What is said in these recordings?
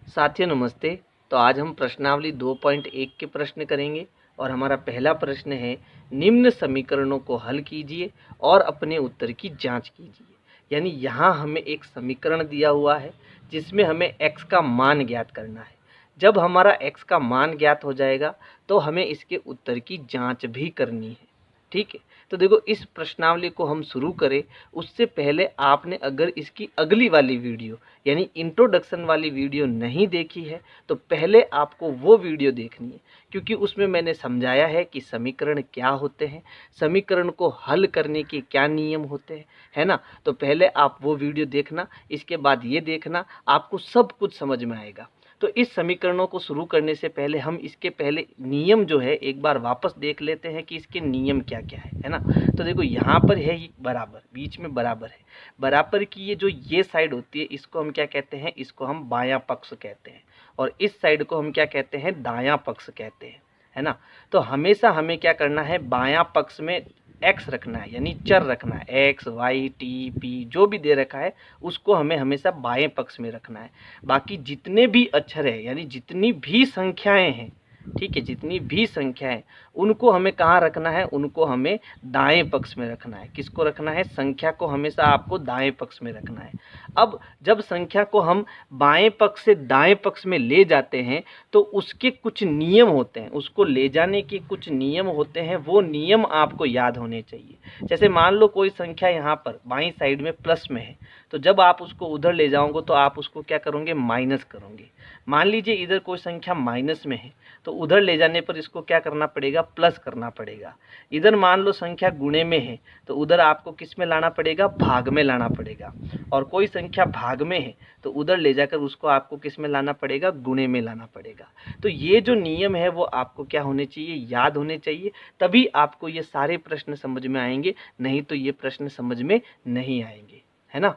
साथियों नमस्ते। तो आज हम प्रश्नावली 2.1 के प्रश्न करेंगे और हमारा पहला प्रश्न है, निम्न समीकरणों को हल कीजिए और अपने उत्तर की जांच कीजिए। यानी यहाँ हमें एक समीकरण दिया हुआ है जिसमें हमें x का मान ज्ञात करना है। जब हमारा x का मान ज्ञात हो जाएगा तो हमें इसके उत्तर की जांच भी करनी है। ठीक है, तो देखो इस प्रश्नावली को हम शुरू करें उससे पहले आपने अगर इसकी अगली वाली वीडियो यानी इंट्रोडक्शन वाली वीडियो नहीं देखी है तो पहले आपको वो वीडियो देखनी है, क्योंकि उसमें मैंने समझाया है कि समीकरण क्या होते हैं, समीकरण को हल करने के क्या नियम होते हैं, है ना। तो पहले आप वो वीडियो देखना, इसके बाद ये देखना, आपको सब कुछ समझ में आएगा। तो इस समीकरणों को शुरू करने से पहले हम इसके पहले नियम जो है एक बार वापस देख लेते हैं कि इसके नियम क्या क्या है ना। तो देखो यहाँ पर है ये बराबर, बीच में बराबर है। बराबर की ये जो ये साइड होती है इसको हम क्या कहते हैं, इसको हम बायां पक्ष कहते हैं, और इस साइड को हम क्या कहते हैं, दायां पक्ष कहते हैं, है ना। तो हमेशा हमें क्या करना है, बायां पक्ष में x रखना है, यानी चर रखना है, x y t p जो भी दे रखा है उसको हमें हमेशा बाएं पक्ष में रखना है। बाकी जितने भी अक्षर है यानी जितनी भी संख्याएं हैं, ठीक है, जितनी भी संख्याएं उनको हमें कहाँ रखना है, उनको हमें दाएं पक्ष में रखना है। किसको रखना है, संख्या को हमेशा आपको दाएं पक्ष में रखना है। अब जब संख्या को हम बाएं पक्ष से दाएं पक्ष में ले जाते हैं तो उसके कुछ नियम होते हैं, उसको ले जाने के कुछ नियम होते हैं, वो नियम आपको याद होने चाहिए। जैसे मान लो कोई संख्या यहाँ पर बाईं साइड में प्लस में है, तो जब आप उसको उधर ले जाओगे तो आप उसको क्या करोगे, माइनस करोगे। मान लीजिए इधर कोई संख्या माइनस में है तो उधर ले जाने पर इसको क्या करना पड़ेगा, प्लस करना पड़ेगा। इधर मान लो संख्या गुणे में है तो उधर आपको किस में लाना पड़ेगा, भाग में लाना पड़ेगा। और कोई संख्या भाग में है तो उधर ले जाकर उसको आपको किस में लाना पड़ेगा, गुणे में लाना पड़ेगा। तो ये जो नियम है वो आपको क्या होने चाहिए, याद होने चाहिए, तभी आपको ये सारे प्रश्न समझ में आएंगे, नहीं तो ये प्रश्न समझ में नहीं आएंगे, है ना।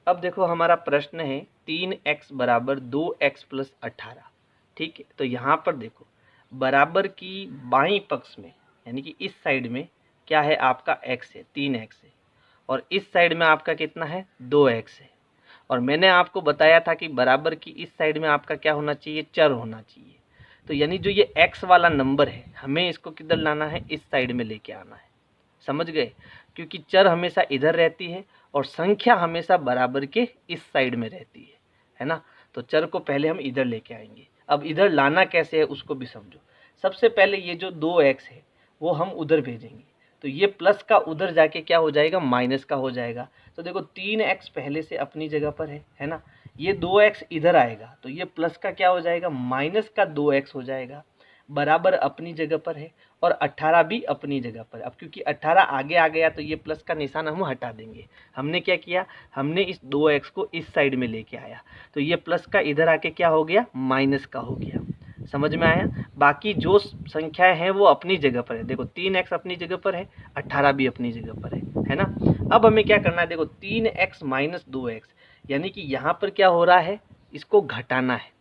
अब देखो हमारा प्रश्न है 3x बराबर 2x प्लस 18। ठीक है, तो यहाँ पर देखो बराबर की बाईं पक्ष में यानी कि इस साइड में क्या है, आपका x है, 3x है, और इस साइड में आपका कितना है, 2x है। और मैंने आपको बताया था कि बराबर की इस साइड में आपका क्या होना चाहिए, चर होना चाहिए। तो यानी जो ये x वाला नंबर है हमें इसको किधर लाना है, इस साइड में लेके आना है। समझ गए, क्योंकि चर हमेशा इधर रहती है और संख्या हमेशा बराबर के इस साइड में रहती है ना। तो चर को पहले हम इधर लेके आएंगे। अब इधर लाना कैसे है उसको भी समझो। सबसे पहले ये जो 2x है वो हम उधर भेजेंगे, तो ये प्लस का उधर जाके क्या हो जाएगा, माइनस का हो जाएगा। तो देखो 3x पहले से अपनी जगह पर है ना। ये 2x इधर आएगा तो ये प्लस का क्या हो जाएगा, माइनस का 2x हो जाएगा। बराबर अपनी जगह पर है और 18 भी अपनी जगह पर। अब क्योंकि 18 आगे आ गया तो ये प्लस का निशान हम हटा देंगे। हमने क्या किया, हमने इस 2x को इस साइड में लेके आया, तो ये प्लस का इधर आके क्या हो गया, माइनस का हो गया। समझ में आया। बाकी जो संख्याएं हैं वो अपनी जगह पर है। देखो 3x अपनी जगह पर है, 18 भी अपनी जगह पर है ना। अब हमें क्या करना है, देखो 3x माइनस 2x यानी कि यहाँ पर क्या हो रहा है, इसको घटाना है।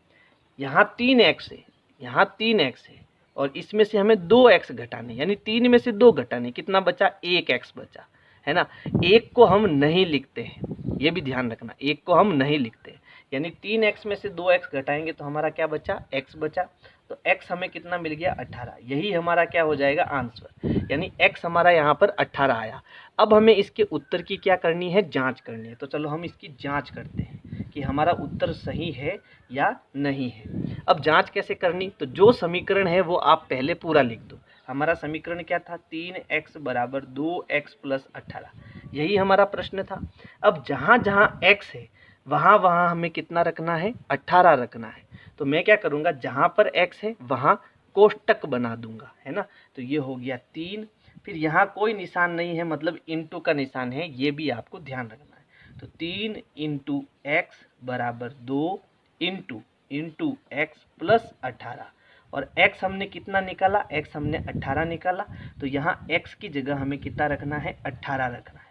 यहाँ 3x है, यहाँ 3x है, और इसमें से हमें 2x घटाने, यानी 3 में से 2 घटाने, कितना बचा, 1x बचा, है ना। एक को हम नहीं लिखते हैं, ये भी ध्यान रखना, एक को हम नहीं लिखते, यानी 3x में से 2x घटाएंगे तो हमारा क्या बचा, x बचा। तो x हमें कितना मिल गया, 18। यही हमारा क्या हो जाएगा, आंसर, यानी x हमारा यहाँ पर 18 आया। अब हमें इसके उत्तर की क्या करनी है, जांच करनी है। तो चलो हम इसकी जांच करते हैं कि हमारा उत्तर सही है या नहीं है। अब जांच कैसे करनी, तो जो समीकरण है वो आप पहले पूरा लिख दो। हमारा समीकरण क्या था, 3x बराबर 2x प्लस 18, यही हमारा प्रश्न था। अब जहाँ जहाँ x है वहाँ वहाँ हमें कितना रखना है, 18 रखना है। तो मैं क्या करूँगा, जहाँ पर x है वहाँ कोष्टक बना दूंगा, है ना। तो ये हो गया 3, फिर यहाँ कोई निशान नहीं है, मतलब इंटू का निशान है, ये भी आपको ध्यान रखना है। तो 3 इंटू एक्स बराबर 2 इंटू एक्स प्लस 18, और x हमने कितना निकाला, x हमने 18 निकाला। तो यहाँ x की जगह हमें कितना रखना है, 18 रखना है।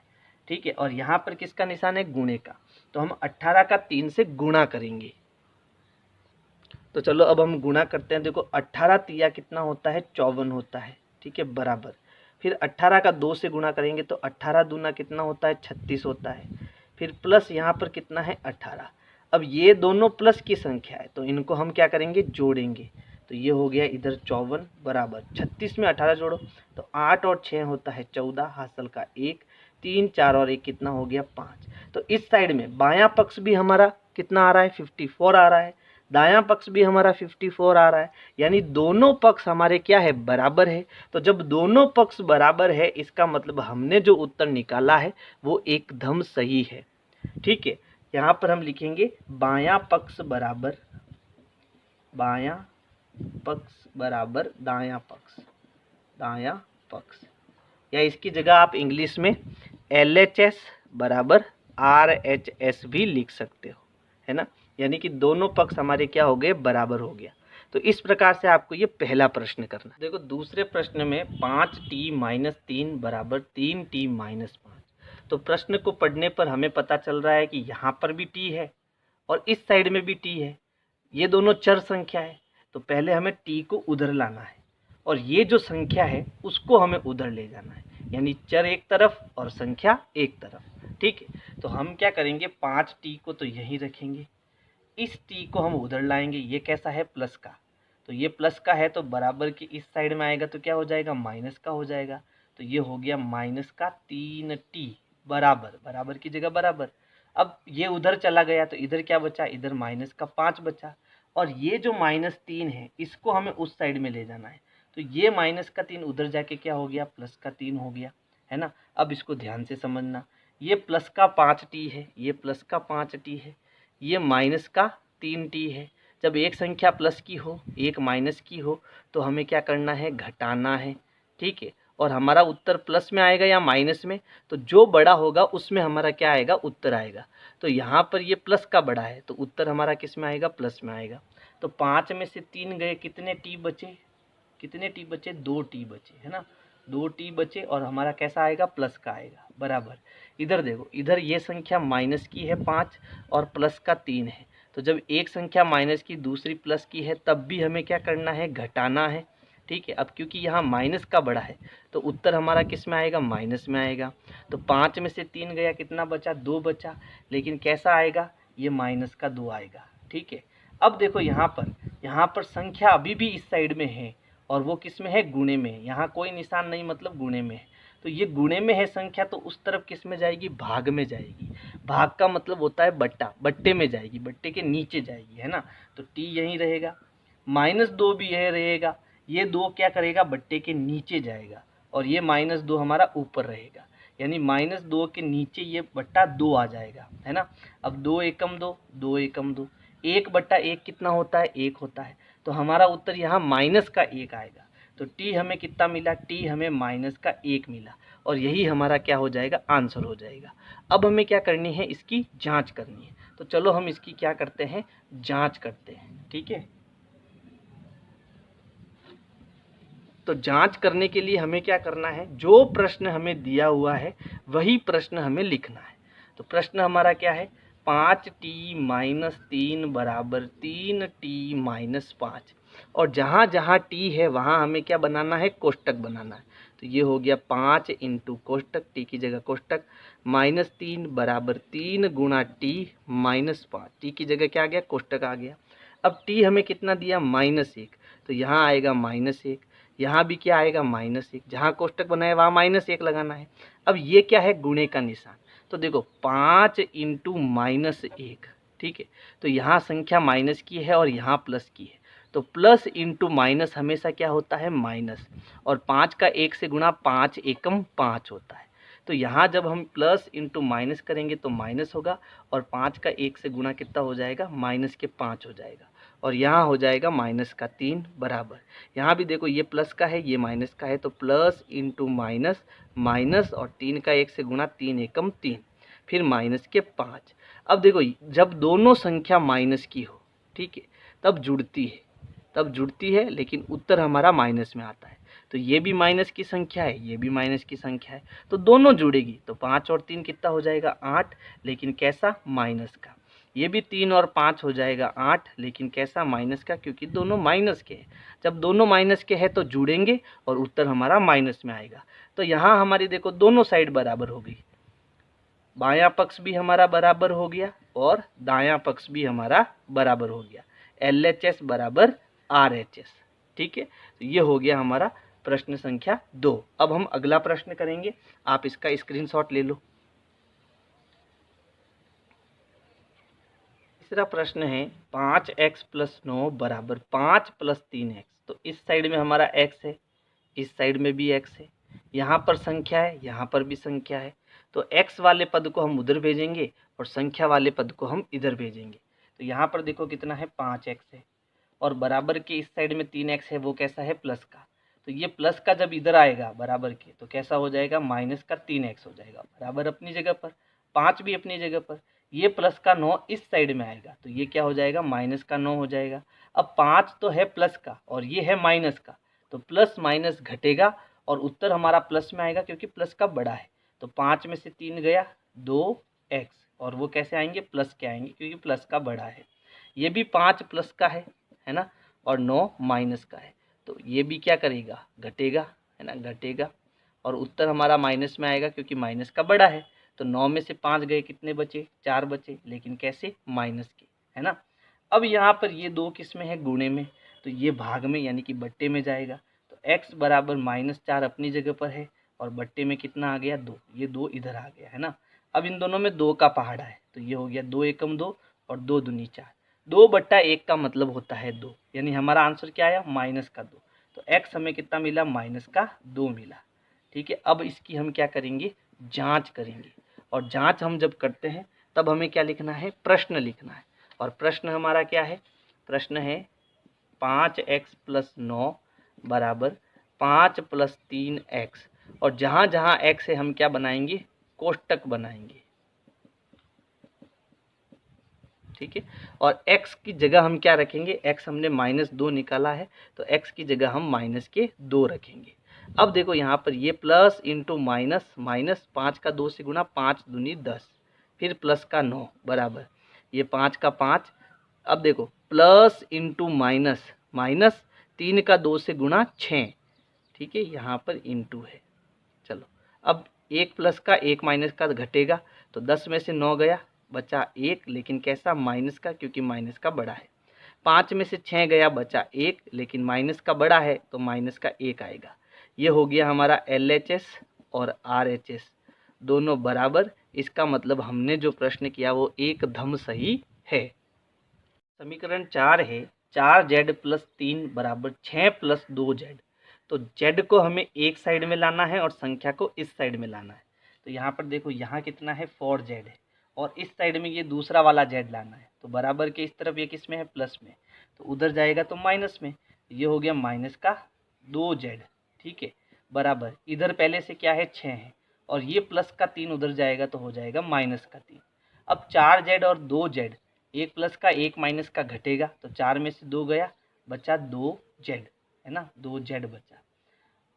ठीक है, और यहाँ पर किसका निशान है, गुणे का। तो हम 18 का 3 से गुणा करेंगे। तो चलो अब हम गुणा करते हैं। देखो 18 तिया कितना होता है, 54 होता है। ठीक है, बराबर, फिर 18 का 2 से गुणा करेंगे तो 18 दूना कितना होता है, 36 होता है। फिर प्लस यहाँ पर कितना है, 18। अब ये दोनों प्लस की संख्या है तो इनको हम क्या करेंगे, जोड़ेंगे। तो ये हो गया इधर 54 बराबर 36 में 18 जोड़ो तो 8 और 6 होता है 14, हासिल का 1, 3 4 और 1 कितना हो गया 5। तो इस साइड में बायां पक्ष भी हमारा कितना आ रहा है 54 आ रहा है, दायां पक्ष भी हमारा 54 आ रहा है, यानी दोनों पक्ष हमारे क्या है, बराबर है। तो जब दोनों पक्ष बराबर है इसका मतलब हमने जो उत्तर निकाला है वो एकदम सही है। ठीक है, यहाँ पर हम लिखेंगे बायां पक्ष बराबर, बायां पक्ष बराबर दायां पक्ष, दायां पक्ष, या इसकी जगह आप इंग्लिश में LHS बराबर RHS भी लिख सकते हो, है ना, यानी कि दोनों पक्ष हमारे क्या हो गए, बराबर हो गया। तो इस प्रकार से आपको ये पहला प्रश्न करना है। देखो दूसरे प्रश्न में 5t - 3 बराबर 3t - 5। तो प्रश्न को पढ़ने पर हमें पता चल रहा है कि यहाँ पर भी t है और इस साइड में भी t है, ये दोनों चर संख्या है। तो पहले हमें t को उधर लाना है और ये जो संख्या है उसको हमें उधर ले जाना है, यानी चर एक तरफ और संख्या एक तरफ। ठीक है, तो हम क्या करेंगे, 5t को तो यहीं रखेंगे, इस t को हम उधर लाएंगे, ये कैसा है, प्लस का, तो ये प्लस का है तो बराबर की इस साइड में आएगा तो क्या हो जाएगा, माइनस का हो जाएगा। तो ये हो गया माइनस का 3t बराबर, बराबर की जगह बराबर। अब ये उधर चला गया तो इधर क्या बचा, इधर माइनस का 5 बचा, और ये जो -3 है इसको हमें उस साइड में ले जाना है। तो ये -3 उधर जाके क्या हो गया, +3 हो गया, है ना। अब इसको ध्यान से समझना, ये प्लस का 5t है, ये प्लस का 5t है, ये माइनस का 3t है। जब एक संख्या प्लस की हो एक माइनस की हो तो हमें क्या करना है, घटाना है। ठीक है, और हमारा उत्तर प्लस में आएगा या माइनस में, तो जो बड़ा होगा उसमें हमारा क्या आएगा, उत्तर आएगा। तो यहाँ पर ये प्लस का बड़ा है तो उत्तर हमारा किस में आएगा, प्लस में आएगा। तो 5 में से 3 गए, कितने टी बचे, कितने टी बचे, 2t बचे, है ना, 2t बचे और हमारा कैसा आएगा, प्लस का आएगा, बराबर। इधर देखो, इधर ये संख्या माइनस की है 5 और प्लस का 3 है, तो जब एक संख्या माइनस की दूसरी प्लस की है तब भी हमें क्या करना है, घटाना है। ठीक है, अब क्योंकि यहाँ माइनस का बड़ा है तो उत्तर हमारा किस में आएगा, माइनस में आएगा। तो 5 में से 3 गया, कितना बचा, 2 बचा, लेकिन कैसा आएगा, ये माइनस का 2 आएगा। ठीक है, अब देखो यहाँ पर संख्या अभी भी इस साइड में है और वो किस में है, गुणे में है, यहाँ कोई निशान नहीं मतलब गुणे में है। तो ये गुणे में है संख्या तो उस तरफ किस में जाएगी, भाग में जाएगी। भाग का मतलब होता है बट्टा, बट्टे में जाएगी, बट्टे के नीचे जाएगी, है ना। तो t यहीं रहेगा, -2 भी यह रहेगा, ये 2 क्या करेगा, बट्टे के नीचे जाएगा और ये -2 हमारा ऊपर रहेगा, यानी -2 के नीचे ये बट्टा 2 आ जाएगा, है ना। अब 2 एकम 2, 2 एकम 2, 1/1 कितना होता है, 1 होता है। तो हमारा उत्तर यहाँ -1 आएगा। तो t हमें कितना मिला, t हमें -1 मिला और यही हमारा क्या हो जाएगा, आंसर हो जाएगा। अब हमें क्या करनी है, इसकी जांच करनी है। तो चलो हम इसकी क्या करते हैं, जांच करते हैं। ठीक है, तो जांच करने के लिए हमें क्या करना है, जो प्रश्न हमें दिया हुआ है वही प्रश्न हमें लिखना है। तो प्रश्न हमारा क्या है, 5t - 3 बराबर 3t - 5, और जहाँ जहाँ t है वहाँ हमें क्या बनाना है, कोष्टक बनाना है। तो ये हो गया 5 इंटू कोष्टक, t की जगह कोष्टक, -3 बराबर 3 गुणा t - 5, t की जगह क्या आ गया, कोष्टक आ गया। अब t हमें कितना दिया, -1, तो यहाँ आएगा -1, यहाँ भी क्या आएगा, -1, जहाँ कोष्टक बनाया वहाँ -1 लगाना है। अब ये क्या है, गुणे का निशान। तो देखो 5 इंटू -1, ठीक है, तो यहाँ संख्या माइनस की है और यहाँ प्लस की है, तो प्लस इंटू माइनस हमेशा क्या होता है, माइनस, और 5 का 1 से गुणा 5 एकम 5 होता है। तो यहाँ जब हम प्लस इंटू माइनस करेंगे तो माइनस होगा और 5 का 1 से गुणा कितना हो जाएगा, -5 हो जाएगा, और यहाँ हो जाएगा -3 बराबर। यहाँ भी देखो ये प्लस का है ये माइनस का है, तो प्लस इंटू माइनस माइनस, और 3 का 1 से गुणा 3 एकम 3, फिर -5। अब देखो जब दोनों संख्या माइनस की हो, ठीक है, तब जुड़ती है लेकिन उत्तर हमारा माइनस में आता है। तो ये भी माइनस की संख्या है, ये भी माइनस की संख्या है, तो दोनों जुड़ेगी। तो 5 और 3 कितना हो जाएगा, 8, लेकिन कैसा, माइनस का। ये भी 3 और 5 हो जाएगा 8, लेकिन कैसा, माइनस का, क्योंकि दोनों माइनस के हैं। जब दोनों माइनस के हैं तो जुड़ेंगे और उत्तर हमारा माइनस में आएगा। तो यहाँ हमारी देखो दोनों साइड बराबर हो गई, बायां पक्ष भी हमारा बराबर हो गया और दायां पक्ष भी हमारा बराबर हो गया, LHS बराबर RHS। ठीक है, तो ये हो गया हमारा प्रश्न संख्या 2। अब हम अगला प्रश्न करेंगे, आप इसका स्क्रीनशॉट ले लो। तीसरा प्रश्न है 5x + 9 बराबर 5 + 3x। तो इस साइड में हमारा x है, इस साइड में भी x है, यहाँ पर संख्या है, यहाँ पर भी संख्या है। तो x वाले पद को हम उधर भेजेंगे और संख्या वाले पद को हम इधर भेजेंगे। तो यहाँ पर देखो कितना है, 5x है, और बराबर के इस साइड में 3x है, वो कैसा है, प्लस का। तो ये प्लस का जब इधर आएगा बराबर के, तो कैसा हो जाएगा, माइनस का 3x हो जाएगा। बराबर अपनी जगह पर, 5 भी अपनी जगह पर। ये प्लस का 9 इस साइड में आएगा, तो ये क्या हो जाएगा, माइनस का 9 हो जाएगा। अब 5 तो है प्लस का और ये है माइनस का, तो प्लस माइनस घटेगा और उत्तर हमारा प्लस में आएगा क्योंकि प्लस का बड़ा है। तो 5 में से 3 गया, 2x, और वो कैसे आएंगे, प्लस के आएंगे क्योंकि प्लस का बड़ा है। ये भी 5 प्लस का है ना, और 9 माइनस का है, तो ये भी क्या करेगा, घटेगा, है ना, घटेगा, और उत्तर हमारा माइनस में आएगा क्योंकि माइनस का बड़ा है। तो 9 में से 5 गए, कितने बचे, 4 बचे, लेकिन कैसे, माइनस के, है ना। अब यहाँ पर ये 2 किस में है, गुणे में, तो ये भाग में यानी कि बट्टे में जाएगा। तो x बराबर -4 अपनी जगह पर है और बट्टे में कितना आ गया, 2, ये 2 इधर आ गया, है ना। अब इन दोनों में 2 का पहाड़ा है, तो ये हो गया 2 एकम 2 और 2 दूनी 4। 2/1 का मतलब होता है 2, यानी हमारा आंसर क्या आया, -2। तो x हमें कितना मिला, -2 मिला। ठीक है, अब इसकी हम क्या करेंगे, जांच करेंगे, और जांच हम जब करते हैं तब हमें क्या लिखना है, प्रश्न लिखना है। और प्रश्न हमारा क्या है, प्रश्न है 5x + 9 बराबर 5 + 3x, और जहाँ जहाँ x है हम क्या बनाएंगे, कोष्टक बनाएंगे। ठीक है, और x की जगह हम क्या रखेंगे, x हमने -2 निकाला है, तो x की जगह हम -2 रखेंगे। अब देखो यहाँ पर ये प्लस इंटू माइनस, माइनस 5 का 2 से गुना, 5 दूनी 10, फिर प्लस का 9 बराबर ये 5 का 5। अब देखो प्लस इंटू माइनस, माइनस 3 का 2 से गुना 6, ठीक है, यहाँ पर इंटू है। चलो अब 1 प्लस का 1 माइनस का घटेगा, तो 10 में से 9 गया, बचा 1, लेकिन कैसा, माइनस का, क्योंकि माइनस का बड़ा है। 5 में से 6 गया, बचा 1, लेकिन माइनस का बड़ा है तो माइनस का 1 आएगा। ये हो गया हमारा LHS और RHS दोनों बराबर। इसका मतलब हमने जो प्रश्न किया वो एकदम सही है। समीकरण 4 है 4z + 3 बराबर 6 + 2z। तो z को हमें एक साइड में लाना है और संख्या को इस साइड में लाना है। तो यहाँ पर देखो, यहाँ कितना है, 4z है, और इस साइड में ये दूसरा वाला z लाना है। तो बराबर के इस तरफ ये किस में है, प्लस में, तो उधर जाएगा तो माइनस में। ये हो गया -2z। ठीक है, बराबर इधर पहले से क्या है, 6 है, और ये प्लस का 3 उधर जाएगा तो हो जाएगा -3। अब 4z और 2z, एक प्लस का 1 माइनस का घटेगा, तो 4 में से 2 गया, बचा 2z, है ना, 2z बचा,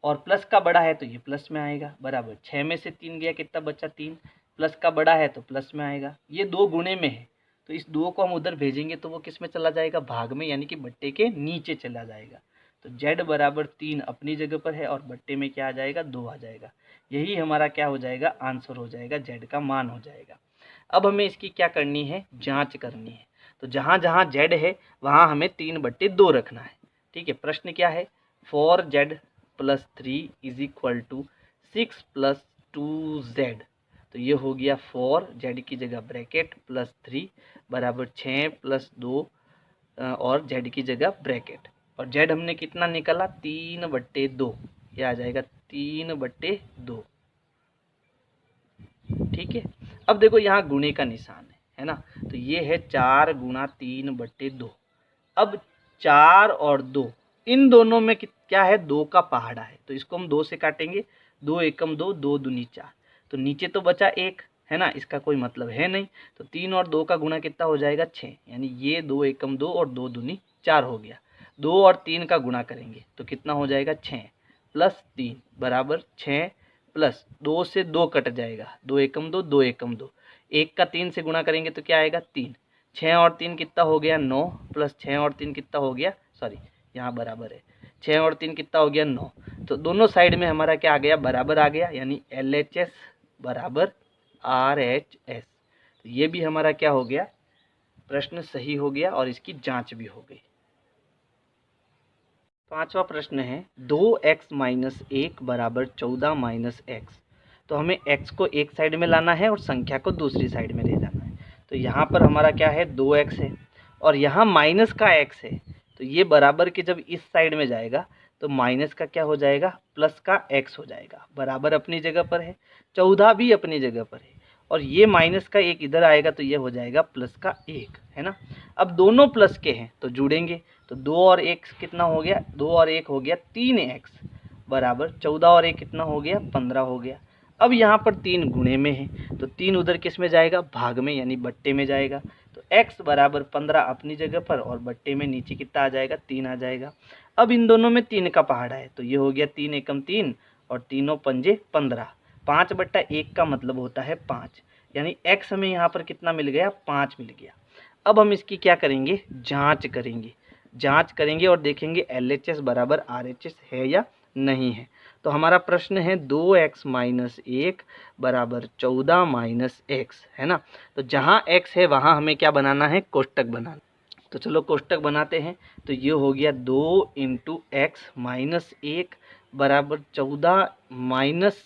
और प्लस का बड़ा है तो ये प्लस में आएगा, बराबर 6 में से 3 गया, कितना बचा, 3, प्लस का बड़ा है तो प्लस में आएगा। ये 2 गुणे में है, तो इस 2 को हम उधर भेजेंगे तो वो किस में चला जाएगा, भाग में, यानी कि बट्टे के नीचे चला जाएगा। तो z बराबर 3 अपनी जगह पर है और बट्टे में क्या आ जाएगा, 2 आ जाएगा। यही हमारा क्या हो जाएगा, आंसर हो जाएगा, z का मान हो जाएगा। अब हमें इसकी क्या करनी है, जांच करनी है। तो जहाँ जहाँ z है वहाँ हमें 3/2 रखना है। ठीक है, प्रश्न क्या है, 4z + 3 = 6 + 2z। तो ये हो गया 4, z की जगह ब्रैकेट, +3 बराबर 6 + 2 और z की जगह ब्रैकेट, और z हमने कितना निकाला, 3/2, ये आ जाएगा 3/2। ठीक है, अब देखो यहाँ गुणे का निशान है ना, तो ये है 4 × 3/2। अब 4 और 2 इन दोनों में क्या है, 2 का पहाड़ा है, तो इसको हम 2 से काटेंगे, 2 एकम 2, 2 दूनी 4, तो नीचे तो बचा 1, है ना, इसका कोई मतलब है नहीं। तो 3 और 2 का गुणा कितना हो जाएगा, 6, यानी ये 2 एकम 2 और 2 दूनी 4 हो गया। 2 और 3 का गुणा करेंगे तो कितना हो जाएगा, 6 + 3 बराबर 6, प्लस 2 से 2 कट जाएगा, 2 एकम 2, 2 एकम 2, 1 का 3 से गुणा करेंगे तो क्या आएगा, 3, 6 और 3 कितना हो गया, 9, प्लस 6 और 3 कितना हो गया, सॉरी यहाँ बराबर है, 6 और 3 कितना हो गया, 9। तो दोनों साइड में हमारा क्या आ गया, बराबर आ गया, यानी LHS बराबर RHS। तो ये भी हमारा क्या हो गया, प्रश्न सही हो गया और इसकी जांच भी हो गई। पांचवा प्रश्न है 2x माइनस 1 बराबर 14 माइनस एक्स। तो हमें x को एक साइड में लाना है और संख्या को दूसरी साइड में ले जाना है। तो यहाँ पर हमारा क्या है, 2x है और यहाँ माइनस का x है। तो ये बराबर के जब इस साइड में जाएगा तो माइनस का क्या हो जाएगा, प्लस का x हो जाएगा। बराबर अपनी जगह पर है, 14 भी अपनी जगह पर है और ये माइनस का एक इधर आएगा तो ये हो जाएगा प्लस का 1, है ना। अब दोनों प्लस के हैं तो जुड़ेंगे, तो 2 और 1 कितना हो गया, 2 और 1 हो गया 3x बराबर 14 और 1 कितना हो गया, 15 हो गया। अब यहाँ पर 3 गुणे में है तो 3 उधर किस में जाएगा, भाग में यानी बट्टे में जाएगा। तो x बराबर 15 अपनी जगह पर और बट्टे में नीचे कितना आ जाएगा, 3 आ जाएगा। अब इन दोनों में 3 का पहाड़ा है तो ये हो गया 3 एकम 3 और तीनों पंजे 15। 5/1 का मतलब होता है 5, यानी x हमें यहाँ पर कितना मिल गया, 5 मिल गया। अब हम इसकी क्या करेंगे, जांच करेंगे और देखेंगे LHS बराबर RHS है या नहीं है। तो हमारा प्रश्न है 2x माइनस 1 बराबर 14 माइनस एक्स, है ना। तो जहाँ x है वहाँ हमें क्या बनाना है, कोष्टक बनाना। तो चलो कोष्टक बनाते हैं। तो ये हो गया 2 इंटू एक्स माइनस 1 बराबर 14 माइनस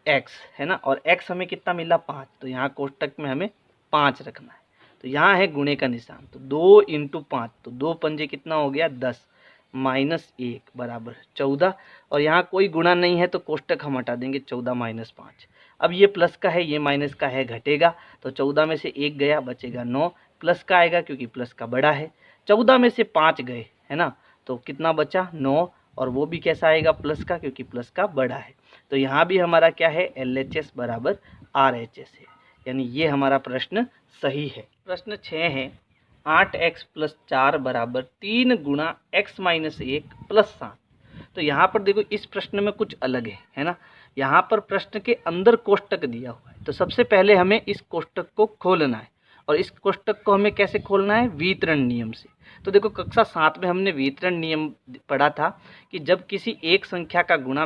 एक्स, है ना। और x हमें कितना मिला, 5। तो यहाँ कोष्टक में हमें 5 रखना है। तो यहाँ है गुणे का निशान, तो 2 इंटू 5, तो 2 पंजे कितना हो गया, 10 माइनस 1 बराबर 14। और यहाँ कोई गुणा नहीं है तो कोष्टक हम हटा देंगे, 14 माइनस 5। अब ये प्लस का है, ये माइनस का है, घटेगा तो 14 में से 1 गया, बचेगा 9। प्लस का आएगा क्योंकि प्लस का बड़ा है, 14 में से 5 गए, है ना। तो कितना बचा, 9। और वो भी कैसा आएगा, प्लस का, क्योंकि प्लस का बड़ा है। तो यहाँ भी हमारा क्या है, LHS बराबर RHS है, यानी ये हमारा प्रश्न सही है। प्रश्न 6 है 8x प्लस 4 बराबर 3 गुणा x माइनस 1 प्लस 7। तो यहाँ पर देखो इस प्रश्न में कुछ अलग है ना। यहाँ पर प्रश्न के अंदर कोष्टक दिया हुआ है, तो सबसे पहले हमें इस कोष्टक को खोलना है। और इस कोष्टक को हमें कैसे खोलना है, वितरण नियम से। तो देखो कक्षा 7 में हमने वितरण नियम पढ़ा था कि जब किसी एक संख्या का गुणा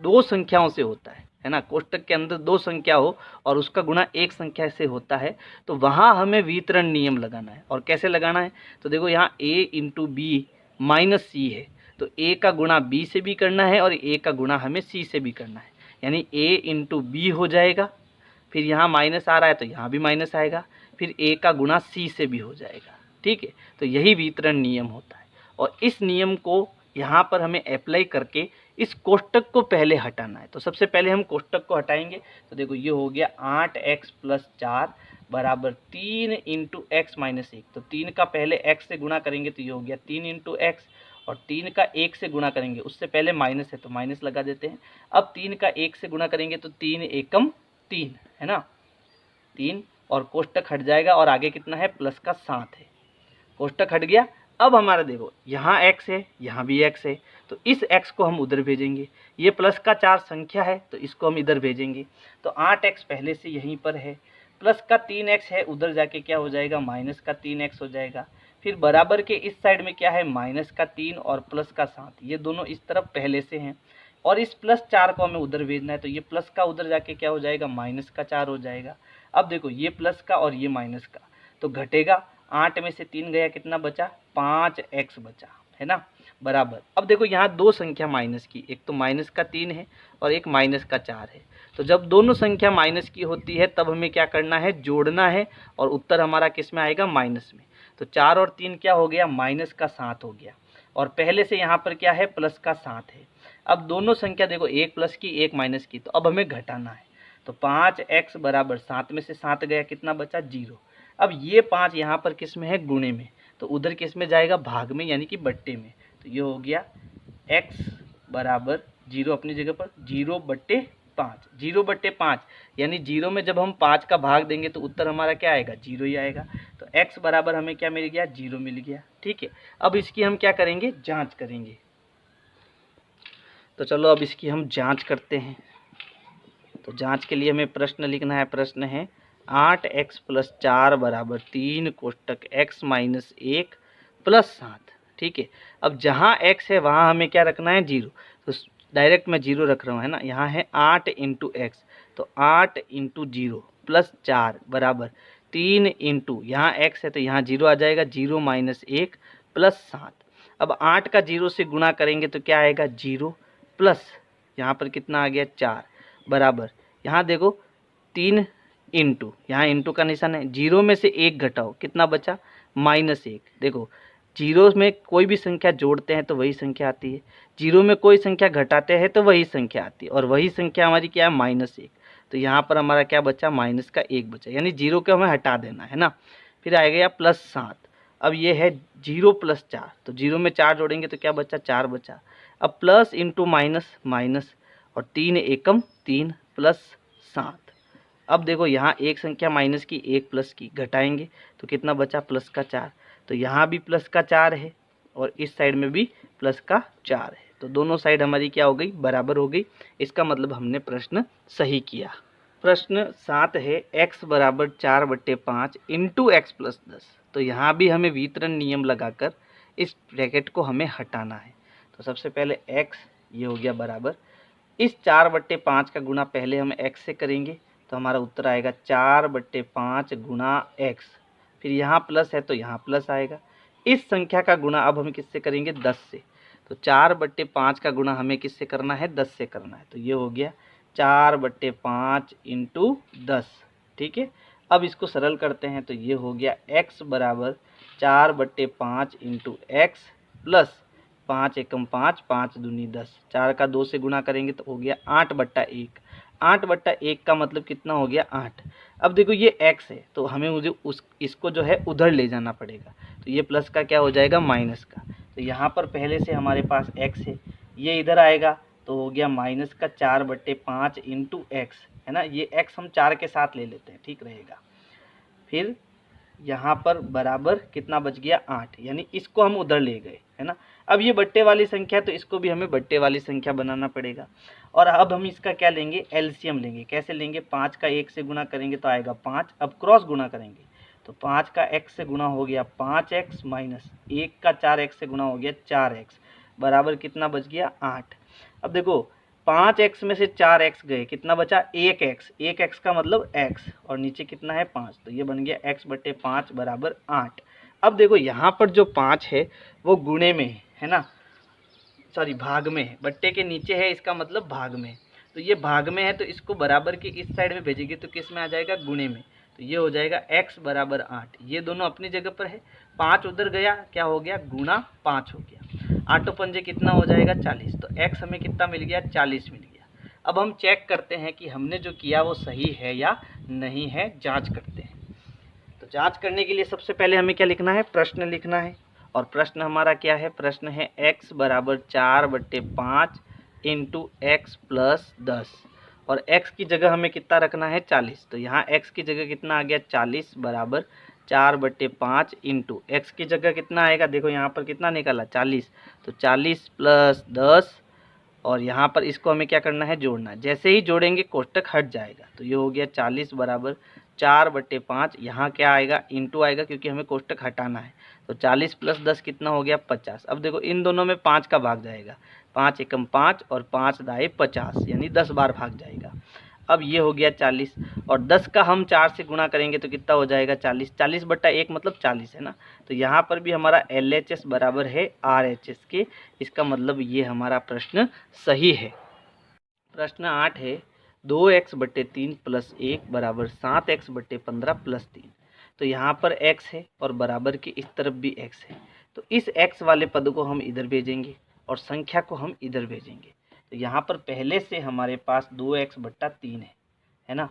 2 संख्याओं से होता है ना, कोष्टक के अंदर 2 संख्या हो और उसका गुणा एक संख्या से होता है, तो वहाँ हमें वितरण नियम लगाना है। और कैसे लगाना है, तो देखो यहाँ a इंटू बी माइनस सी है, तो a का गुणा b से भी करना है और a का गुणा हमें c से भी करना है, यानी a इंटू बी हो जाएगा। फिर यहाँ माइनस आ रहा है तो यहाँ भी माइनस आएगा, फिर a का गुणा c से भी हो जाएगा, ठीक है। तो यही वितरण नियम होता है और इस नियम को यहाँ पर हमें अप्लाई करके इस कोष्टक को पहले हटाना है। तो सबसे पहले हम कोष्टक को हटाएंगे। तो देखो ये हो गया 8x प्लस 4 बराबर 3 इंटू एक्स माइनस 1। तो 3 का पहले x से गुणा करेंगे तो ये हो गया 3 इंटू एक्स, और 3 का 1 से गुणा करेंगे, उससे पहले माइनस है तो माइनस लगा देते हैं। अब 3 का 1 से गुणा करेंगे तो 3 एकम 3, है ना, 3, और कोष्टक हट जाएगा और आगे कितना है, प्लस का 7 है। कोष्टक हट गया। अब हमारा देखो यहाँ x है, यहाँ भी x है, तो इस x को हम उधर भेजेंगे। ये प्लस का 4 संख्या है तो इसको हम इधर भेजेंगे। तो 8x पहले से यहीं पर है, प्लस का 3x है, उधर जाके क्या हो जाएगा, माइनस का 3x हो जाएगा। फिर बराबर के इस साइड में क्या है, माइनस का 3 और प्लस का 7, ये दोनों इस तरफ पहले से हैं। और इस प्लस 4 को हमें उधर भेजना है, तो ये प्लस का उधर जाके क्या हो जाएगा, माइनस का 4 हो जाएगा। अब देखो ये प्लस का और ये माइनस का, तो घटेगा, 8 में से 3 गया, कितना बचा, 5x बचा, है ना, बराबर। अब देखो यहाँ 2 संख्या माइनस की, एक तो माइनस का 3 है और एक माइनस का 4 है। तो जब दोनों संख्या माइनस की होती है तब हमें क्या करना है, जोड़ना है, और उत्तर हमारा किस में आएगा, माइनस में। तो 4 और 3 क्या हो गया, माइनस का 7 हो गया, और पहले से यहाँ पर क्या है, प्लस का 7 है। अब दोनों संख्या देखो, एक प्लस की एक माइनस की, तो अब हमें घटाना है। तो 5x बराबर 7 में से 7 गया, कितना बचा, 0। अब ये 5 यहाँ पर किस में है, गुणे में, तो उधर किस में जाएगा, भाग में, यानी कि बट्टे में। तो ये हो गया x बराबर 0 अपनी जगह पर, 0/5, 0/5, यानी 0 में जब हम 5 का भाग देंगे तो उत्तर हमारा क्या आएगा, 0 ही आएगा। तो x बराबर हमें क्या मिल गया, 0 मिल गया, ठीक है। अब इसकी हम क्या करेंगे, जांच करेंगे। तो चलो अब इसकी हम जांच करते हैं। तो जांच के लिए हमें प्रश्न लिखना है। प्रश्न है 8x प्लस 4 बराबर 3 कोष्टक x माइनस 1 प्लस 7, ठीक है। अब जहाँ x है वहाँ हमें क्या रखना है, 0। तो डायरेक्ट मैं 0 रख रहा हूँ, है ना। यहाँ है 8 इंटू एक्स, तो 8 इंटू 0 प्लस 4 बराबर 3 इंटू, यहाँ x है तो यहाँ 0 आ जाएगा, 0 माइनस 1 प्लस 7। अब 8 का 0 से गुणा करेंगे तो क्या आएगा 0 प्लस यहाँ पर कितना आ गया 4 बराबर, यहाँ देखो 3 इंटू, यहाँ इंटू का निशान है, 0 में से 1 घटाओ कितना बचा -1। देखो 0 में कोई भी संख्या जोड़ते हैं तो वही संख्या आती है, 0 में कोई संख्या घटाते हैं तो वही संख्या आती है, और वही संख्या हमारी क्या है -1। तो यहाँ पर हमारा क्या बचा -1 बचा, यानी 0 को हमें हटा देना है ना। फिर आ गया +7। अब ये है 0 प्लस 4, तो 0 में 4 जोड़ेंगे तो क्या बचा 4 बचा। अब प्लस इंटू माइनस माइनस, और 3 एकम 3 प्लस 7। अब देखो यहाँ एक संख्या माइनस की, एक प्लस की, घटाएंगे तो कितना बचा प्लस का 4। तो यहाँ भी प्लस का 4 है और इस साइड में भी प्लस का 4 है, तो दोनों साइड हमारी क्या हो गई बराबर हो गई। इसका मतलब हमने प्रश्न सही किया। प्रश्न 7 है x बराबर 4/5 इंटू एक्स प्लस 10। तो यहाँ भी हमें वितरण नियम लगाकर इस ब्रैकेट को हमें हटाना है। तो सबसे पहले x ये हो गया बराबर, इस 4/5 का गुणा पहले हम x से करेंगे तो हमारा उत्तर आएगा 4/5 गुणा x। फिर यहाँ प्लस है तो यहाँ प्लस आएगा। इस संख्या का गुणा अब हम किससे करेंगे 10 से, तो 4/5 का गुणा हमें किससे करना है 10 से करना है। तो ये हो गया 4/5 इंटू 10, ठीक है। अब इसको सरल करते हैं तो ये हो गया x बराबर 4/5 इंटू एक्स प्लस 5 एकम 5, 5 दूनी 10, 4 का 2 से गुणा करेंगे तो हो गया 8/1। 8/1 का मतलब कितना हो गया 8। अब देखो ये x है तो हमें मुझे इसको जो है उधर ले जाना पड़ेगा, तो ये प्लस का क्या हो जाएगा माइनस का। तो यहाँ पर पहले से हमारे पास x है, ये इधर आएगा तो हो गया माइनस का 4/5 इंटू एक्स, है ना। ये x हम 4 के साथ ले लेते हैं, ठीक रहेगा। फिर यहाँ पर बराबर कितना बच गया 8, यानी इसको हम उधर ले गए, है ना। अब ये बट्टे वाली संख्या तो इसको भी हमें बट्टे वाली संख्या बनाना पड़ेगा। और अब हम इसका क्या लेंगे एलसीएम लेंगे। कैसे लेंगे, 5 का 1 से गुणा करेंगे तो आएगा 5। अब क्रॉस गुणा करेंगे तो 5 का x से गुणा हो गया 5x माइनस 1 का 4x से गुणा हो गया 4x बराबर कितना बच गया 8। अब देखो 5x में से 4x गए, कितना बचा 1x। 1x का मतलब x, और नीचे कितना है 5, तो ये बन गया x/5 बराबर 8। अब देखो यहाँ पर जो 5 है वो गुणे में है ना, सॉरी भाग में है, बट्टे के नीचे है, इसका मतलब भाग में। तो ये भाग में है तो इसको बराबर के इस साइड में भेजेंगे तो किस में आ जाएगा गुणे में। तो ये हो जाएगा x बराबर 8, ये दोनों अपनी जगह पर है। 5 उधर गया, क्या हो गया गुणा 5 हो गया, 8 पंजे कितना हो जाएगा 40। तो x हमें कितना मिल गया 40 मिल गया। अब हम चेक करते हैं कि हमने जो किया वो सही है या नहीं है, जांच करते हैं। तो जांच करने के लिए सबसे पहले हमें क्या लिखना है, प्रश्न लिखना है। और प्रश्न हमारा क्या है, प्रश्न है x बराबर 4/5 इंटू एक्स प्लस 10, और x की जगह हमें कितना रखना है 40। तो यहाँ x की जगह कितना आ गया 40 बराबर 4/5 इंटू एक्स की जगह कितना आएगा, देखो यहाँ पर कितना निकाला 40, तो 40 प्लस 10, और यहाँ पर इसको हमें क्या करना है जोड़ना है। जैसे ही जोड़ेंगे कोष्टक हट जाएगा, तो ये हो गया 40 बराबर 4/5, यहाँ क्या आएगा इंटू आएगा क्योंकि हमें कोष्टक हटाना है। तो 40 प्लस 10 कितना हो गया 50। अब देखो इन दोनों में 5 का भाग जाएगा, 5 एकम 5 और 5 दाए 50, यानी 10 बार भाग जाएगा। अब ये हो गया 40, और 10 का हम 4 से गुणा करेंगे तो कितना हो जाएगा 40। 40/1 मतलब 40 है ना। तो यहाँ पर भी हमारा LHS बराबर है RHS के, इसका मतलब ये हमारा प्रश्न सही है। प्रश्न 8 है 2x/3 प्लस 1 बराबर 7x/15 प्लस 3। तो यहाँ पर x है और बराबर के इस तरफ भी x है, तो इस x वाले पद को हम इधर भेजेंगे और संख्या को हम इधर भेजेंगे। तो यहाँ पर पहले से हमारे पास 2x/3 है ना,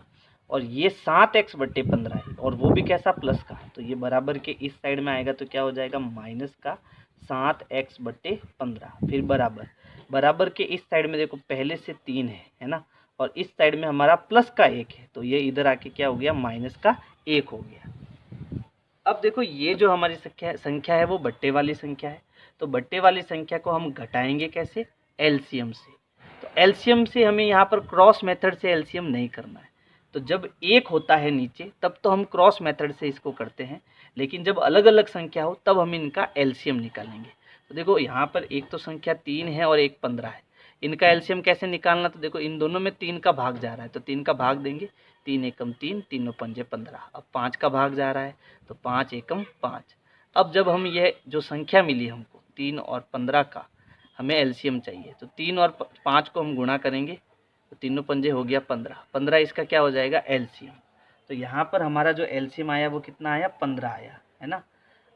और ये 7x/15 है, और वो भी कैसा प्लस का। तो ये बराबर के इस साइड में आएगा तो क्या हो जाएगा माइनस का 7x/15। फिर बराबर के इस साइड में देखो पहले से 3 है ना, और इस साइड में हमारा प्लस का 1 है, तो ये इधर आके क्या हो गया माइनस का 1 हो गया। अब देखो ये जो हमारी संख्या है वो बट्टे वाली संख्या है, तो बट्टे वाली संख्या को हम घटाएंगे कैसे, एलसीएम से। तो एलसीएम से हमें यहाँ पर क्रॉस मेथड से एलसीएम नहीं करना है। तो जब 1 होता है नीचे तब तो हम क्रॉस मेथड से इसको करते हैं, लेकिन जब अलग अलग संख्या हो तब हम इनका एलसीएम निकालेंगे। तो देखो यहाँ पर एक तो संख्या 3 है और एक 15 है, इनका एलसीएम कैसे निकालना, तो देखो इन दोनों में 3 का भाग जा रहा है तो 3 का भाग देंगे, 3 एकम 3, तीनों पंजे 15। अब 5 का भाग जा रहा है तो 5 एकम 5। अब जब हम यह जो संख्या मिली हमको 3 और 15 का हमें एलसीएम चाहिए, तो 3 और 5 को हम गुणा करेंगे तो तीनों पंजे हो गया 15, 15 इसका क्या हो जाएगा एलसीएम। तो यहाँ पर हमारा जो एलसीएम आया वो कितना आया 15 आया, है ना।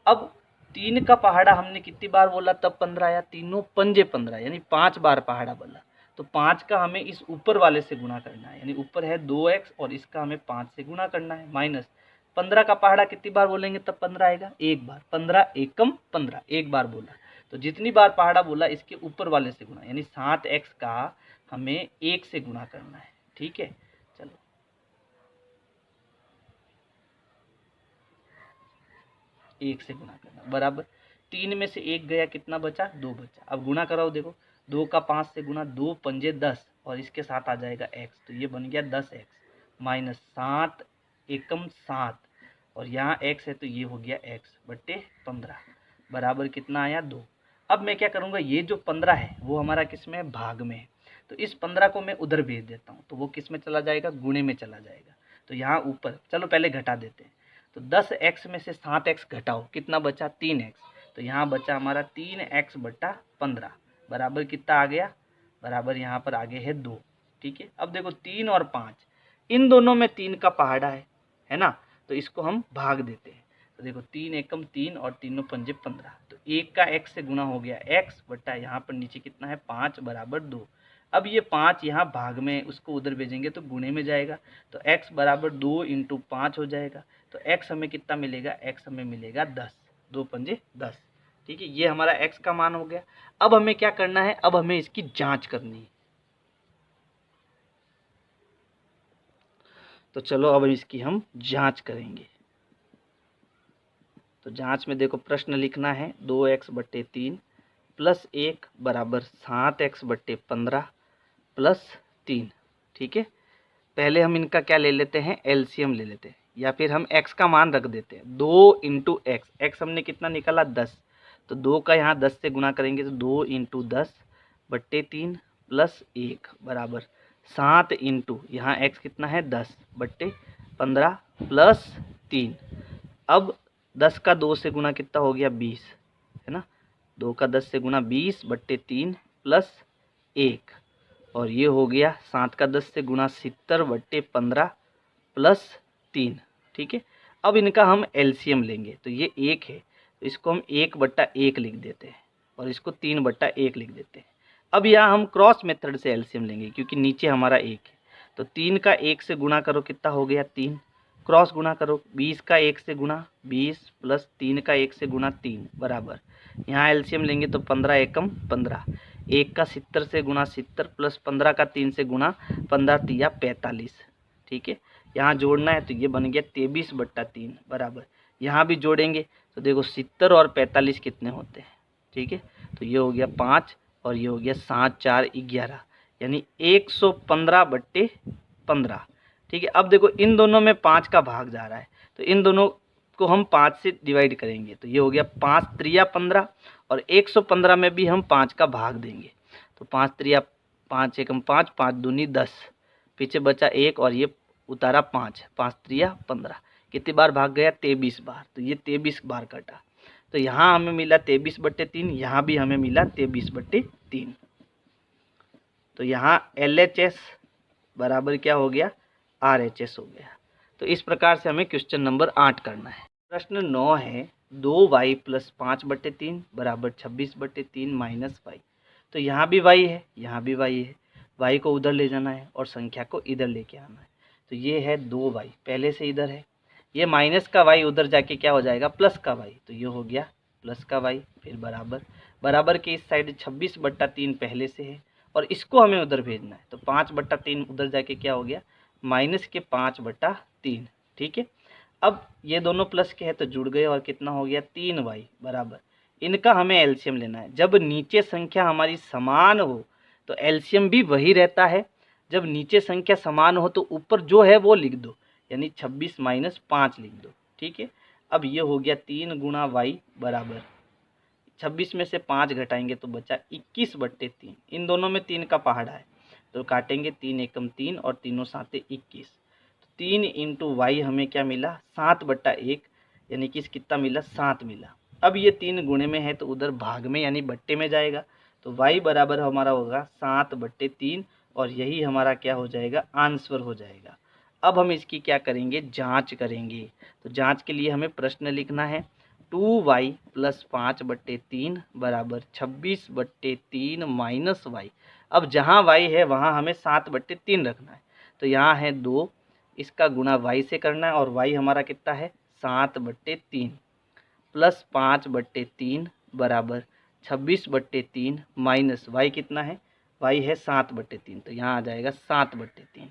अब 3 का पहाड़ा हमने कितनी बार बोला तब 15 आया, तीनों पंजे 15 यानी 5 बार पहाड़ा बोला, तो 5 का हमें इस ऊपर वाले से गुणा करना है, यानी ऊपर है 2x और इसका हमें 5 से गुणा करना है, माइनस 15 का पहाड़ा कितनी बार बोलेंगे तब 15 आएगा, एक बार, 15 एकम 15 एक बार बोला, तो जितनी बार पहाड़ा बोला इसके ऊपर वाले से गुणा, यानी 7x का हमें 1 से गुणा करना है, ठीक है। चलो 1 से गुणा करना बराबर 3 में से 1 गया, कितना बचा 2 बचा। अब गुणा कराओ, देखो 2 का 5 से गुणा, 2 पंजे 10 और इसके साथ आ जाएगा x, तो ये बन गया 10x माइनस 7 एकम 7 और यहाँ x है तो ये हो गया x बट्टे 15 बराबर कितना आया 2। अब मैं क्या करूँगा, ये जो 15 है वो हमारा किस में है भाग में है, तो इस 15 को मैं उधर भेज देता हूँ तो वो किस में चला जाएगा गुणे में चला जाएगा। तो यहाँ ऊपर चलो पहले घटा देते हैं, तो 10x में से 7x घटाओ कितना बचा 3x, तो यहाँ बचा हमारा 3x बटा 15 बराबर कितना आ गया, बराबर यहाँ पर आगे है 2, ठीक है। अब देखो 3 और 5 इन दोनों में 3 का पहाड़ा है ना, तो इसको हम भाग देते हैं, तो देखो 3 एकम 3 और तीनों पंजे 15, तो 1 का x से गुणा हो गया x बटा यहाँ पर नीचे कितना है 5 बराबर 2। अब ये 5 यहाँ भाग में उसको उधर भेजेंगे तो गुणे में जाएगा, तो x बराबर 2 इंटू 5 हो जाएगा, तो x हमें कितना मिलेगा, x हमें मिलेगा 10, 2 पंजे 10, ठीक है। ये हमारा x का मान हो गया। अब हमें क्या करना है, अब हमें इसकी जांच करनी है, तो चलो अब इसकी हम जांच करेंगे। तो जांच में देखो प्रश्न लिखना है 2x बट्टे 3 प्लस 1 बराबर 7x बट्टे 15 प्लस 3, ठीक है। पहले हम इनका क्या ले लेते हैं एलसीएम ले लेते हैं, या फिर हम x का मान रख देते हैं 2 इंटू एक्स, एक्स हमने कितना निकाला 10, तो 2 का यहाँ 10 से गुणा करेंगे तो 2 इंटू 10 बट्टे 3 प्लस 1 बराबर 7 इंटू यहाँ x कितना है 10 बट्टे 15 प्लस 3। अब 10 का 2 से गुणा कितना हो गया 20, है ना, 2 का 10 से गुणा 20 बट्टे 3 प्लस 1 और ये हो गया 7 का 10 से गुणा 70 बट्टे 15 प्लस 3, ठीक है। अब इनका हम एलसीएम लेंगे, तो ये 1 है तो इसको हम 1 बट्टा 1 लिख देते हैं और इसको 3 बट्टा 1 लिख देते हैं। अब यहाँ हम क्रॉस मेथड से एलसीएम लेंगे क्योंकि नीचे हमारा 1 है, तो 3 का 1 से गुणा करो कितना हो गया 3, क्रॉस गुणा करो 20 का 1 से गुणा 20 प्लस 3 का 1 से गुणा 3 बराबर, यहाँ एलसीएम लेंगे तो 15 एकम 15, 1 का 70 से गुणा 70 प्लस 15 का 3 से गुणा 15 तिया 45, ठीक है। यहाँ जोड़ना है तो ये बन गया 23 बट्टा 3 बराबर, यहाँ भी जोड़ेंगे तो देखो 70 और 45 कितने होते हैं, ठीक है, तो ये हो गया 5 और ये हो गया 7 4 11 यानी 115 बट्टे 15, ठीक है। अब देखो इन दोनों में 5 का भाग जा रहा है तो इन दोनों को हम 5 से डिवाइड करेंगे, तो ये हो गया 5 त्रिया 15 और 115 में भी हम 5 का भाग देंगे, तो 5 त्रिया 5 एकम 5, 5 दूनी 10, पीछे बचा 1 और ये उतारा 5, 5 त्रिया 15, कितनी बार भाग गया 23 बार, तो ये 23 बार कटा, तो यहाँ हमें मिला 23 बट्टे 3, यहाँ भी हमें मिला 23 बट्टे 3, तो यहाँ LHS बराबर क्या हो गया RHS हो गया। तो इस प्रकार से हमें क्वेश्चन नंबर 8 करना है। प्रश्न 9 है 2y प्लस 5 बट्टे 3 बराबर 26 बट्टे 3 माइनस y, तो यहाँ भी y है यहाँ भी y है, y को उधर ले जाना है और संख्या को इधर लेके आना है, तो ये है 2y पहले से इधर है, ये माइनस का y उधर जाके क्या हो जाएगा प्लस का y, तो ये हो गया प्लस का y, फिर बराबर बराबर के इस साइड 26 बट्टा 3 पहले से है और इसको हमें उधर भेजना है, तो 5 बट्टा 3 उधर जाके क्या हो गया माइनस के 5 बट्टा 3, ठीक है। अब ये दोनों प्लस के हैं तो जुड़ गए और कितना हो गया 3y बराबर, इनका हमें एलसीएम लेना है। जब नीचे संख्या हमारी समान हो तो एलसीएम भी वही रहता है, जब नीचे संख्या समान हो तो ऊपर जो है वो लिख दो, यानी 26 माइनस 5 लिख दो, ठीक है। अब ये हो गया 3 गुणा y बराबर 26 में से 5 घटाएंगे तो बचा 21/3। इन दोनों में 3 का पहाड़ा है तो काटेंगे, 3 एकम 3 और तीनों साथे 21। तो 3 इंटू वाई हमें क्या मिला, 7/1, यानी कि कितना मिला, 7 मिला। अब ये 3 गुणे में है तो उधर भाग में यानी बट्टे में जाएगा, तो y बराबर हमारा होगा 7/3 और यही हमारा क्या हो जाएगा, आंसर हो जाएगा। अब हम इसकी क्या करेंगे, जांच करेंगे। तो जांच के लिए हमें प्रश्न लिखना है 2y + 5/3 बराबर 26/3 माइनस y। अब जहाँ y है वहाँ हमें 7/3 रखना है, तो यहाँ है 2, इसका गुणा y से करना है और y हमारा कितना है 7/3 प्लस 5/3 बराबर 26/3 माइनस y कितना है, y है 7/3, तो यहाँ आ जाएगा 7/3।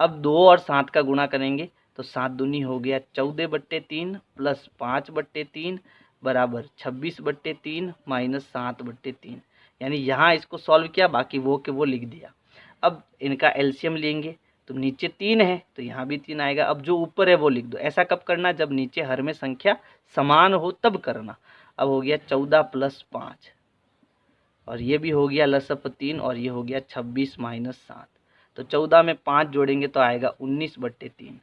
अब 2 और 7 का गुणा करेंगे तो 7 दूनी हो गया 14/3 प्लस 5/3 बराबर 26/3 माइनस 7/3, यानी यहाँ इसको सॉल्व किया, बाकी वो के वो लिख दिया। अब इनका एलसीएम लेंगे तो नीचे 3 है तो यहाँ भी 3 आएगा। अब जो ऊपर है वो लिख दो। ऐसा कब करना, जब नीचे हर में संख्या समान हो तब करना। अब हो गया 14 + 5 और ये भी हो गया लसप 3 और ये हो गया 26 माइनस 7। तो 14 में 5 जोड़ेंगे तो आएगा 19/3।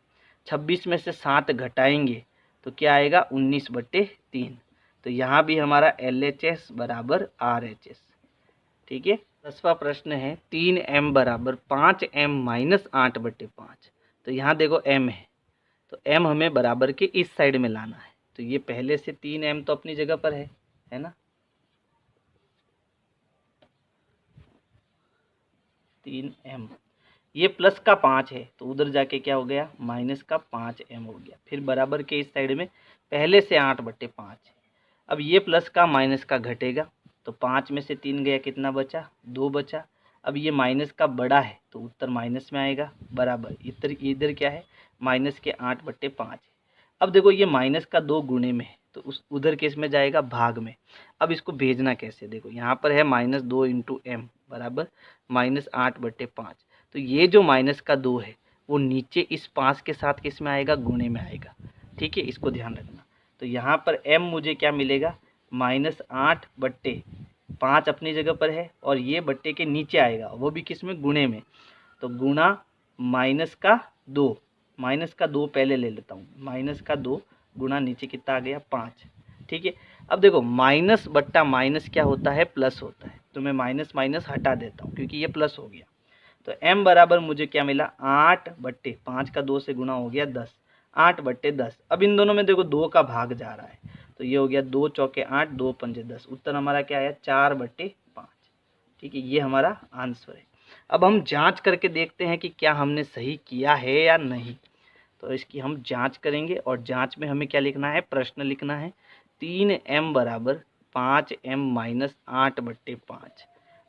26 में से 7 घटाएंगे तो क्या आएगा 19/3। तो यहाँ भी हमारा LHS बराबर RHS। ठीक है। 10वां प्रश्न है 3m बराबर 5m माइनस 8/5। तो यहाँ देखो m है तो m हमें बराबर के इस साइड में लाना है, तो ये पहले से 3m तो अपनी जगह पर है ना, 3m। ये प्लस का 5 है तो उधर जाके क्या हो गया, माइनस का 5m हो गया। फिर बराबर के इस साइड में पहले से 8/5 है। अब ये प्लस का माइनस का घटेगा तो 5 में से 3 गया, कितना बचा, 2 बचा। अब ये माइनस का बड़ा है तो उत्तर माइनस में आएगा, बराबर इधर क्या है, माइनस के 8/5 है। अब देखो ये माइनस का 2 गुणे में है तो उधर किस में जाएगा, भाग में। अब इसको भेजना कैसे, देखो यहाँ पर है -2 × m बराबर -8/5। तो ये जो माइनस का 2 है वो नीचे इस 5 के साथ किस में आएगा, गुणे में आएगा। ठीक है, इसको ध्यान रखना। तो यहाँ पर m मुझे क्या मिलेगा, -8/5 अपनी जगह पर है और ये बट्टे के नीचे आएगा, वो भी किस में, गुणे में। तो गुणा -2 पहले ले लेता हूँ, -2 गुणा नीचे कितना आ गया, 5। ठीक है। अब देखो माइनस बट्टा माइनस क्या होता है, प्लस होता है, तो मैं माइनस माइनस हटा देता हूँ क्योंकि ये प्लस हो गया। तो m बराबर मुझे क्या मिला, 8/5 का 2 से गुणा हो गया 10, 8/10। अब इन दोनों में देखो 2 का भाग जा रहा है तो ये हो गया 2 चौके 8, 2 पंजे 10। उत्तर हमारा क्या आया, 4/5। ठीक है, ये हमारा आंसर है। अब हम जांच करके देखते हैं कि क्या हमने सही किया है या नहीं। तो इसकी हम जांच करेंगे और जांच में हमें क्या लिखना है, प्रश्न लिखना है 3m बराबर 5m माइनस 8/5।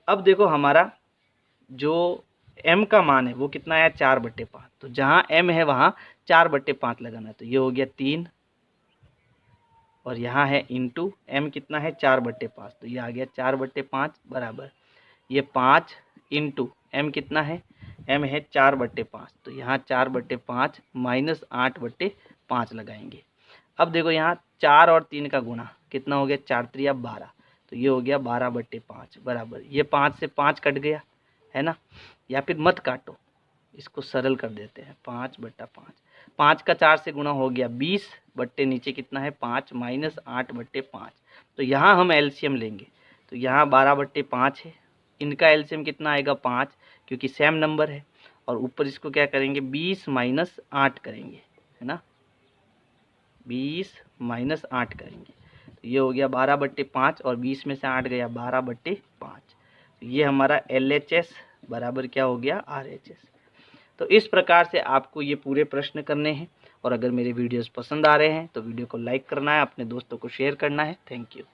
अब देखो हमारा जो m का मान है वो कितना आया, 4/5। तो जहाँ m है वहाँ 4/5 लगाना है, तो ये हो गया 3 और यहाँ है इंटू m कितना है, 4/5, तो ये आ गया 4/5 बराबर ये 5 इंटू m कितना है, m है 4/5, तो यहाँ 4/5 माइनस 8/5 लगाएंगे। अब देखो यहाँ 4 और 3 का गुणा कितना हो गया, 4 × 3 = 12, तो ये हो गया 12/5 बराबर ये 5 से 5 कट गया है ना, या फिर मत काटो, इसको सरल कर देते हैं, 5/5। 5 का 4 से गुणा हो गया 20 बट्टे नीचे कितना है, 5 माइनस 8/5। तो यहाँ हम एलसीएम लेंगे तो यहाँ 12/5 है, इनका एलसीएम कितना आएगा, 5, क्योंकि सेम नंबर है। और ऊपर इसको क्या करेंगे, 20 माइनस 8 करेंगे, है ना, 20 माइनस 8 करेंगे तो ये हो गया 12/5 और 20 में से 8 गया 12/5। तो ये हमारा LHS बराबर क्या हो गया, RHS। तो इस प्रकार से आपको ये पूरे प्रश्न करने हैं। और अगर मेरे वीडियोस पसंद आ रहे हैं तो वीडियो को लाइक करना है, अपने दोस्तों को शेयर करना है। Thank you.